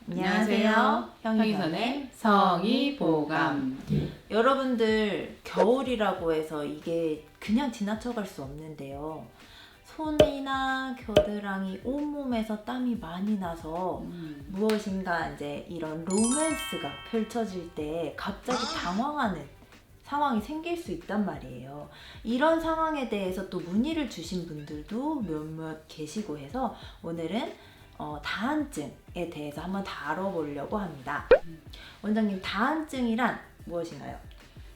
안녕하세요. 형이선의 성의보감. 여러분들 겨울이라고 해서 이게 그냥 지나쳐갈 수 없는데요. 손이나 겨드랑이, 온몸에서 땀이 많이 나서 무엇인가 이제 이런 로맨스가 펼쳐질 때 갑자기 당황하는 상황이 생길 수 있단 말이에요. 이런 상황에 대해서 또 문의를 주신 분들도 몇몇 계시고 해서 오늘은 다한증에 대해서 한번 다뤄보려고 합니다. 원장님, 다한증이란 무엇인가요?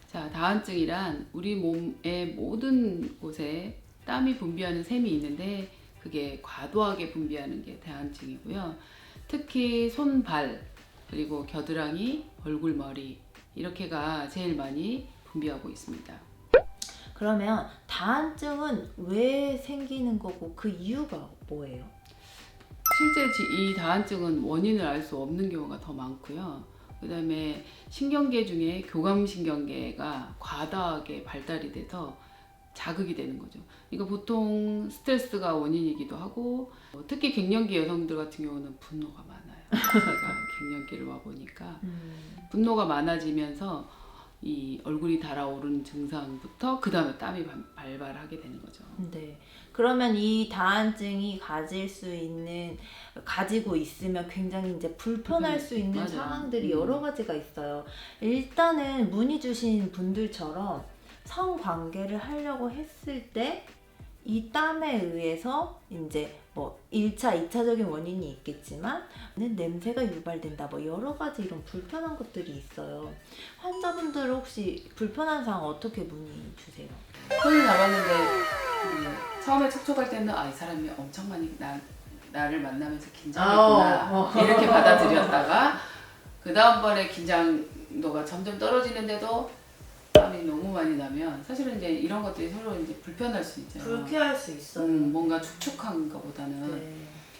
자, 다한증이란 우리 몸의 모든 곳에 땀이 분비하는 셈이 있는데 그게 과도하게 분비하는 게 다한증이고요. 특히 손, 발, 그리고 겨드랑이, 얼굴, 머리 이렇게가 제일 많이 분비하고 있습니다. 그러면 다한증은 왜 생기는 거고 그 이유가 뭐예요? 실제 이 다한증은 원인을 알 수 없는 경우가 더 많고요. 그 다음에 신경계 중에 교감신경계가 과다하게 발달이 돼서 자극이 되는 거죠. 이거 보통 스트레스가 원인이기도 하고 특히 갱년기 여성들 같은 경우는 분노가 많아요. 제가 갱년기를 와보니까 분노가 많아지면서 이 얼굴이 달아오르는 증상부터 그 다음에 땀이 발발하게 되는 거죠. 네. 그러면 이 다한증이 가지고 있으면 굉장히 이제 불편할 수 있는 맞아요. 상황들이 여러 가지가 있어요. 일단은 문의 주신 분들처럼 성관계를 하려고 했을 때 이 땀에 의해서 이제 뭐 1차, 2차적인 원인이 있겠지만 냄새가 유발된다, 뭐 여러 가지 이런 불편한 것들이 있어요. 환자분들 혹시 불편한 상황 어떻게 문의 주세요? 손을 잡았는데 처음에 촉촉할 때는 이 사람이 엄청 많이 나를 만나면서 긴장했구나 이렇게 받아들였다가 그 다음번에 긴장도가 점점 떨어지는데도 땀이 너무 많이 나면 사실은 이제 이런 것들이 서로 이제 불편할 수 있잖아요. 불쾌할 수 있어요. 뭔가 축축한 것보다는 네.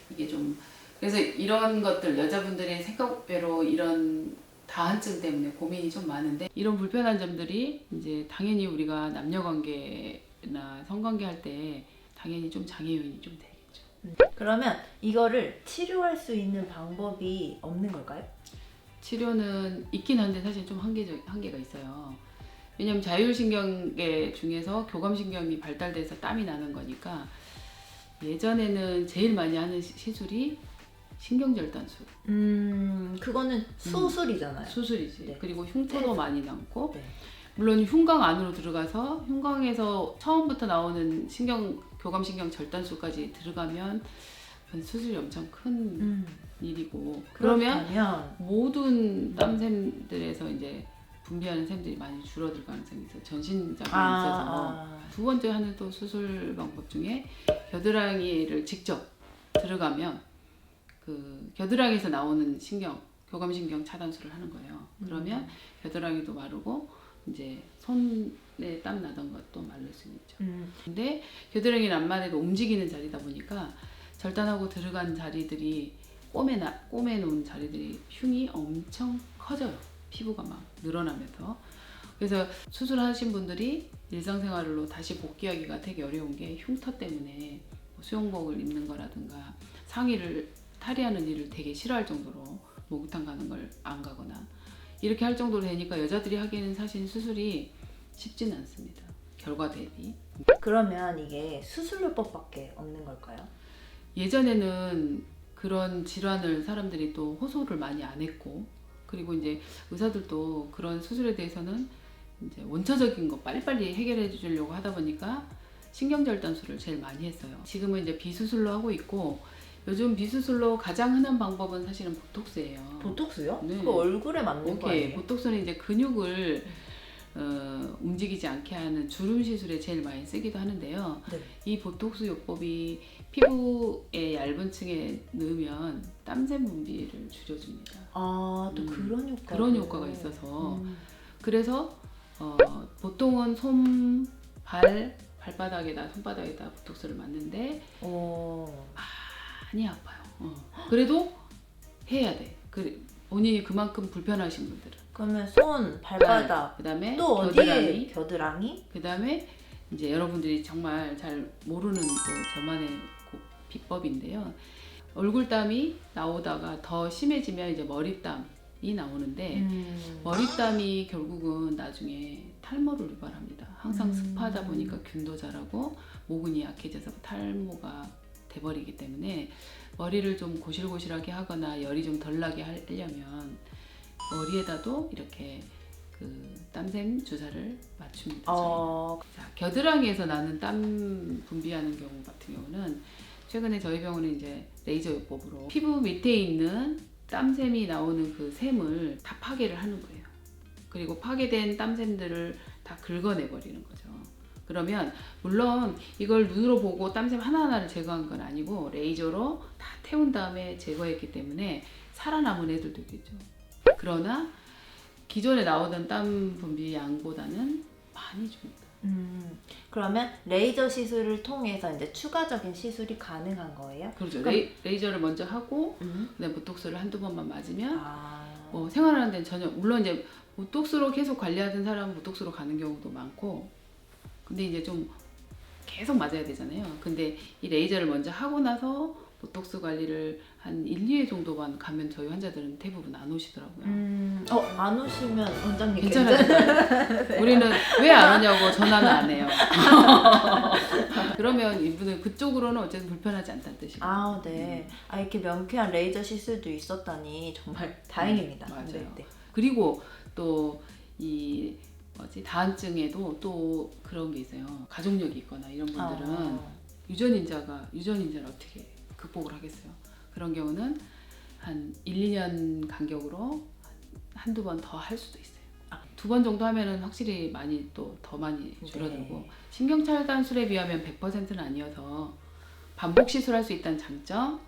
이게 좀 그래서 이런 것들 여자분들의 생각외로 이런 다한증 때문에 고민이 좀 많은데 이런 불편한 점들이 이제 당연히 우리가 남녀 관계나 성관계 할 때 당연히 좀 장애 요인이 좀 되겠죠. 그러면 이거를 치료할 수 있는 방법이 없는 걸까요? 치료는 있긴 한데 사실 좀 한계가 있어요. 왜냐면 자율신경계 중에서 교감신경이 발달돼서 땀이 나는 거니까 예전에는 제일 많이 하는 시술이 신경절단술. 그거는 수술이잖아요. 수술이지. 네. 그리고 흉터도 많이 남고 네. 물론 흉곽 안으로 들어가서 흉곽에서 처음부터 나오는 교감신경 절단술까지 들어가면 수술이 엄청 큰 일이고 그러면 모든 땀샘들에서 이제 분비하는 샘들이 많이 줄어들 가능성이 있어요. 전신적인 있어서 두 번째 하는 또 수술 방법 중에 겨드랑이를 직접 들어가면 그 겨드랑이에서 나오는 교감신경 차단술을 하는 거예요. 그러면 겨드랑이도 마르고 이제 손에 땀 나던 것도 마를 수 있죠. 근데 겨드랑이는 안마해도 움직이는 자리다 보니까 절단하고 들어간 자리들이 꼬매 놓은 자리들이 흉이 엄청 커져요. 피부가 막 늘어나면서. 그래서 수술하신 분들이 일상생활로 다시 복귀하기가 되게 어려운 게 흉터 때문에 수영복을 입는 거라든가 상의를 탈의하는 일을 되게 싫어할 정도로 목욕탕 가는 걸 안 가거나 이렇게 할 정도로 되니까 여자들이 하기에는 사실 수술이 쉽지는 않습니다. 결과 대비. 그러면 이게 수술요법밖에 없는 걸까요? 예전에는 그런 질환을 사람들이 또 호소를 많이 안 했고 그리고 이제 의사들도 그런 수술에 대해서는 이제 원초적인 거 빨리빨리 해결해 주려고 하다 보니까 신경절단술을 제일 많이 했어요. 지금은 이제 비수술로 하고 있고 요즘 비수술로 가장 흔한 방법은 사실은 보톡스예요. 보톡스요? 네. 그 얼굴에 맞는 거예요? 보톡스는 이제 근육을 움직이지 않게 하는 주름 시술에 제일 많이 쓰기도 하는데요. 네. 이 보톡스 요법이 피부의 얇은 층에 넣으면 땀샘 분비를 줄여줍니다. 또 그런 효과가 있어서 그래서 보통은 발바닥에다 손바닥에다 보톡스를 맞는데 많이 아파요. 그래도 해야 돼. 본인이 그만큼 불편하신 분들은. 그러면 손, 발바닥, 그다음에 또 어디에? 겨드랑이? 그다음에 이제 여러분들이 정말 잘 모르는 또 저만의 비법인데요. 얼굴땀이 나오다가 더 심해지면 이제 머리땀이 나오는데 머리땀이 결국은 나중에 탈모를 유발합니다. 항상 습하다 보니까 균도 자라고 모근이 약해져서 탈모가 돼버리기 때문에 머리를 좀 고실고실하게 하거나 열이 좀 덜 나게 하려면 머리에다도 이렇게 그 땀샘 주사를 맞춥니다. 자, 겨드랑이에서 나는 땀 분비하는 경우 같은 경우는 최근에 저희 병원은 이제 레이저 요법으로 피부 밑에 있는 땀샘이 나오는 그 샘을 다 파괴를 하는 거예요. 그리고 파괴된 땀샘들을 다 긁어내버리는 거죠. 그러면 물론 이걸 눈으로 보고 땀샘 하나하나를 제거한 건 아니고 레이저로 다 태운 다음에 제거했기 때문에 살아남은 애들도 있겠죠. 그러나 기존에 나오던 땀 분비 양보다는 많이 줍니다. 그러면 레이저 시술을 통해서 이제 추가적인 시술이 가능한 거예요? 그렇죠. 레이저를 먼저 하고 그다음에 보톡스를 한두 번만 맞으면 아. 뭐 생활하는 데는 전혀 물론 이제 보톡스로 계속 관리하던 사람은 보톡스로 가는 경우도 많고 근데 이제 좀 계속 맞아야 되잖아요. 근데 이 레이저를 먼저 하고 나서 보톡스 관리를 한 1, 2회 정도만 가면 저희 환자들은 대부분 안 오시더라고요. 안 오시면 원장님 괜찮아요. 네. 우리는 왜 안 오냐고 전화는 안 해요. 그러면 이분은 그쪽으로는 어쨌든 불편하지 않다는 뜻이거든요. 아, 네. 이렇게 명쾌한 레이저 시술도 있었다니 정말 다행입니다. 맞아요. 네. 그리고 또 이 다한증에도 또 그런 게 있어요. 가족력이 있거나 이런 분들은 유전인자를 어떻게 극복을 하겠어요. 그런 경우는 한 1, 2년 간격으로 한두 번 더 할 수도 있어요. 2번 정도 하면은 확실히 많이 또 더 많이 줄어들고 네. 신경차단술에 비하면 100%는 아니어서 반복 시술할 수 있다는 장점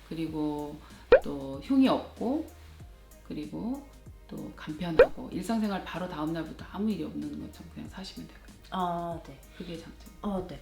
그리고 또 흉이 없고 그리고 또 간편하고 일상생활 바로 다음날부터 아무 일이 없는 것처럼 그냥 사시면 되거든요. 네. 그게 장점. 네.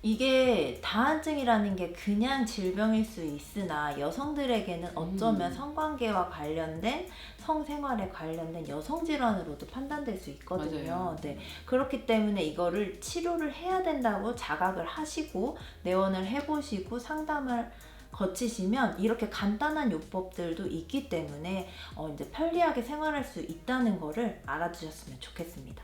이게 다한증이라는 게 그냥 질병일 수 있으나 여성들에게는 어쩌면 성관계와 관련된 성생활에 관련된 여성 질환으로도 판단될 수 있거든요. 맞아요. 네. 그렇기 때문에 이거를 치료를 해야 된다고 자각을 하시고 내원을 해보시고 상담을 거치시면 이렇게 간단한 요법들도 있기 때문에 이제 편리하게 생활할 수 있다는 거를 알아두셨으면 좋겠습니다.